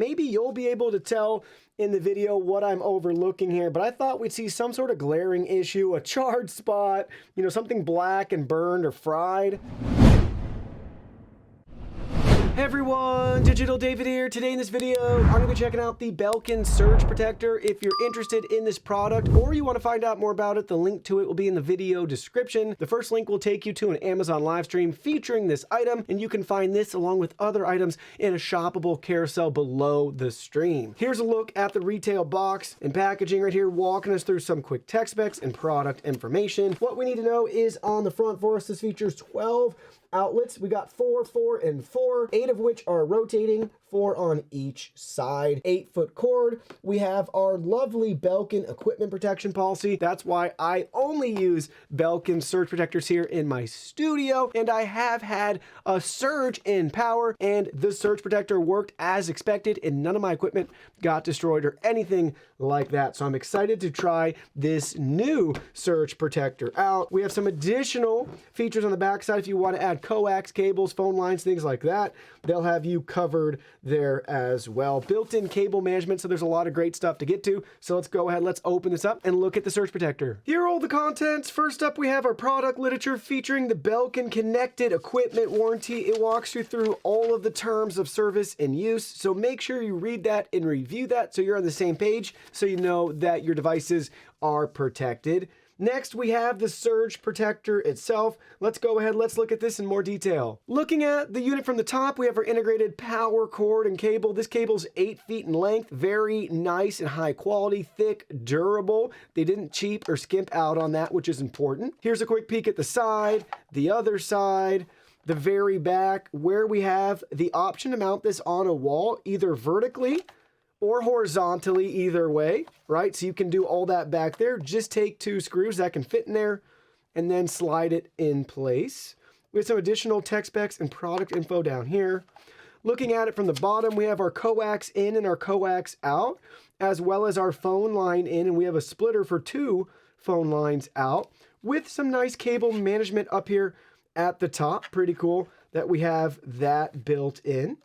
maybe you'll be able to tell in the video what I'm overlooking here, but I thought we'd see some sort of glaring issue, a charred spot, you know, something black and burned or fried. Hey everyone, Digital David here. Today in this video, I'm going to be checking out the Belkin Surge Protector. If you're interested in this product or you want to find out more about it, the link to it will be in the video description. The first link will take you to an Amazon live stream featuring this item, and you can find this along with other items in a shoppable carousel below the stream. Here's a look at the retail box and packaging right here, walking us through some quick tech specs and product information. What we need to know is on the front for us, this features 12 outlets. We got 4, 4, and 4, 8 of which are rotating, 4 on each side, 8-foot cord. We have our lovely Belkin equipment protection policy. That's why I only use Belkin surge protectors here in my studio, and I have had a surge in power, and the surge protector worked as expected, and none of my equipment got destroyed or anything like that. So I'm excited to try this new surge protector out. We have some additional features on the back side if you want to add coax cables, phone lines, things like that. They'll have you covered there as well. Built-in cable management, so there's a lot of great stuff to get to. So let's go ahead, let's open this up and look at the surge protector. Here are all the contents. First up, we have our product literature featuring the Belkin connected equipment warranty. It walks you through all of the terms of service and use, so make sure you read that and review that so you're on the same page, so you know that your devices are protected. Next, we have the surge protector itself. Let's go ahead, let's look at this in more detail. Looking at the unit from the top, we have our integrated power cord and cable. This cable's 8 feet in length, very nice and high quality, thick, durable. They didn't cheap or skimp out on that, which is important. Here's a quick peek at the side, the other side, the very back, where we have the option to mount this on a wall, either vertically or horizontally, either way, right? So you can do all that back there. Just take 2 screws that can fit in there and then slide it in place. We have some additional tech specs and product info down here. Looking at it from the bottom, we have our coax in and our coax out, as well as our phone line in, and we have a splitter for 2 phone lines out with some nice cable management up here at the top. Pretty cool that we have that built in.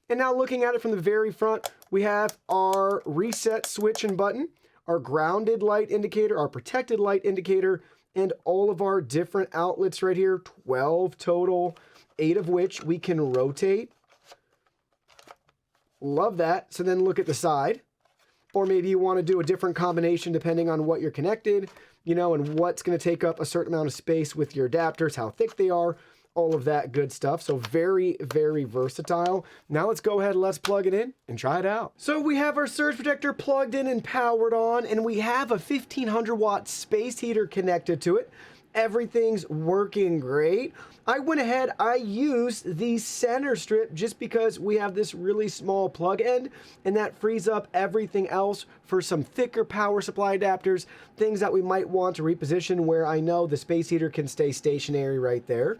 And now looking at it from the very front, we have our reset switch and button, our grounded light indicator, our protected light indicator, and all of our different outlets right here, 12 total, 8 of which we can rotate. Love that. So then look at the side, or maybe you want to do a different combination depending on what you're connected, you know, and what's going to take up a certain amount of space with your adapters, how thick they are, all of that good stuff. So very, very versatile. Now let's go ahead and let's plug it in and try it out. So we have our surge protector plugged in and powered on, and we have a 1500 watt space heater connected to it. Everything's working great. I went ahead, I used the center strip just because we have this really small plug end, and that frees up everything else for some thicker power supply adapters, things that we might want to reposition where I know the space heater can stay stationary right there.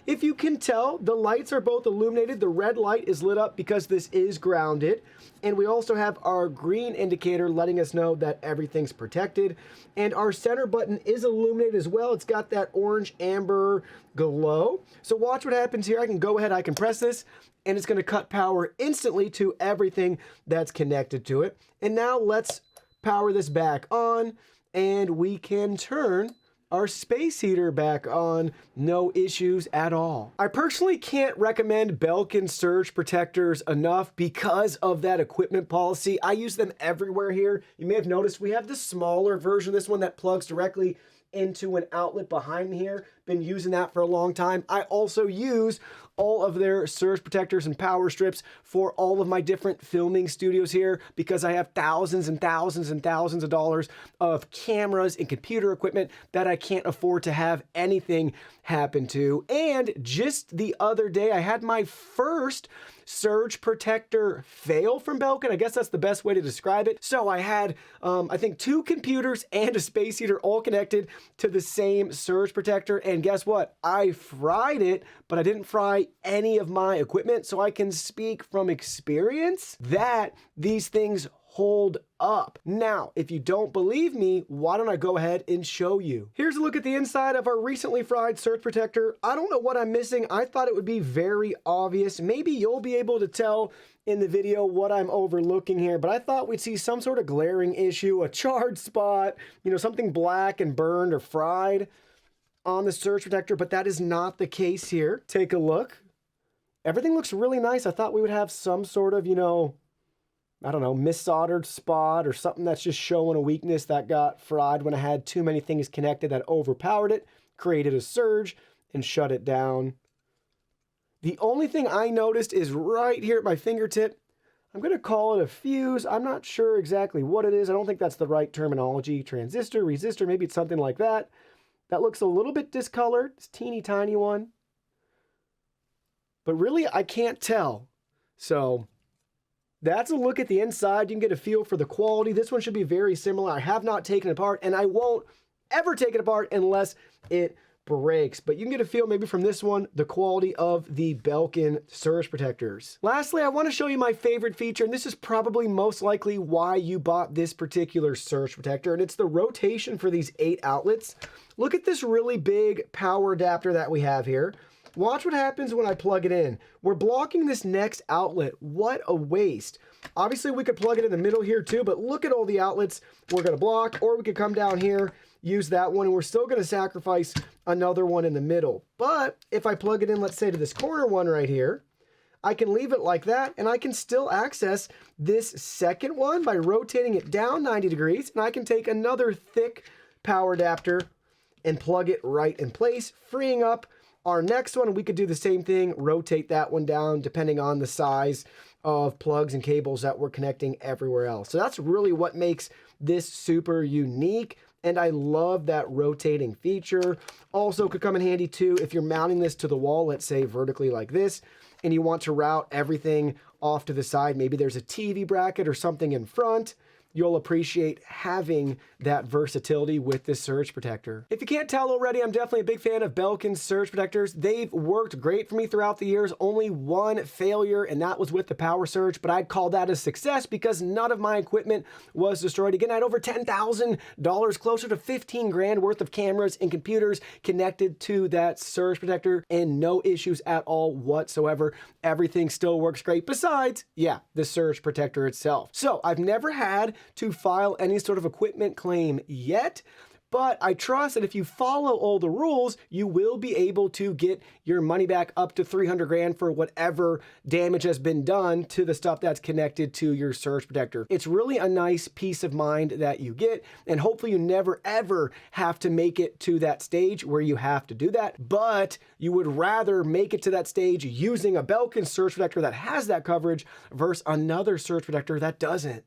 If you can tell, the lights are both illuminated. The red light is lit up because this is grounded. And we also have our green indicator letting us know that everything's protected. And our center button is illuminated as well. It's got that orange amber glow. So watch what happens here. I can go ahead, I can press this, and it's going to cut power instantly to everything that's connected to it. And now let's power this back on, and we can turn our space heater back on, no issues at all. I personally can't recommend Belkin surge protectors enough because of that equipment policy. I use them everywhere here. You may have noticed we have the smaller version, this one that plugs directly into an outlet behind me here. Been using that for a long time. I also use all of their surge protectors and power strips for all of my different filming studios here because I have thousands and thousands and thousands of dollars of cameras and computer equipment that I can't afford to have anything happen to. And just the other day, I had my first surge protector fail from Belkin. I guess that's the best way to describe it. So I had, I think 2 computers and a space heater all connected to the same surge protector. And guess what? I fried it, but I didn't fry any of my equipment. So I can speak from experience that these things hold up. Now, if you don't believe me, why don't I go ahead and show you? Here's a look at the inside of our recently fried surge protector. I don't know what I'm missing. I thought it would be very obvious. Maybe you'll be able to tell in the video what I'm overlooking here, but I thought we'd see some sort of glaring issue, a charred spot, you know, something black and burned or fried on the surge protector, but that is not the case here. Take a look. Everything looks really nice. I thought we would have some sort of, you know, I don't know, mis-soldered spot or something that's just showing a weakness that got fried when I had too many things connected that overpowered it, created a surge, and shut it down. The only thing I noticed is right here at my fingertip. I'm going to call it a fuse. I'm not sure exactly what it is. I don't think that's the right terminology. Transistor, resistor, maybe it's something like that. That looks a little bit discolored. It's a teeny tiny one. But really, I can't tell. So that's a look at the inside. You can get a feel for the quality. This one should be very similar. I have not taken it apart, and I won't ever take it apart unless it breaks. But you can get a feel maybe from this one, the quality of the Belkin surge protectors. Lastly, I want to show you my favorite feature, and this is probably most likely why you bought this particular surge protector, and it's the rotation for these 8 outlets. Look at this really big power adapter that we have here. Watch what happens when I plug it in. We're blocking this next outlet. What a waste. Obviously, we could plug it in the middle here too, but look at all the outlets we're going to block, or we could come down here, use that one, and we're still going to sacrifice another one in the middle. But if I plug it in, let's say to this corner one right here, I can leave it like that, and I can still access this second one by rotating it down 90 degrees, and I can take another thick power adapter and plug it right in place, freeing up our next one. We could do the same thing, rotate that one down depending on the size of plugs and cables that we're connecting everywhere else. So that's really what makes this super unique. And I love that rotating feature. Also could come in handy too if you're mounting this to the wall, let's say vertically like this, and you want to route everything off to the side. Maybe there's a TV bracket or something in front. You'll appreciate having that versatility with this surge protector. If you can't tell already, I'm definitely a big fan of Belkin's surge protectors. They've worked great for me throughout the years. Only one failure, and that was with the power surge, but I'd call that a success because none of my equipment was destroyed. Again, I had over $10,000, closer to 15 grand worth of cameras and computers connected to that surge protector, and no issues at all whatsoever. Everything still works great besides, yeah, the surge protector itself. So I've never had to file any sort of equipment claim yet, but I trust that if you follow all the rules, you will be able to get your money back up to 300 grand for whatever damage has been done to the stuff that's connected to your surge protector. It's really a nice peace of mind that you get, and hopefully you never ever have to make it to that stage where you have to do that, but you would rather make it to that stage using a Belkin surge protector that has that coverage versus another surge protector that doesn't.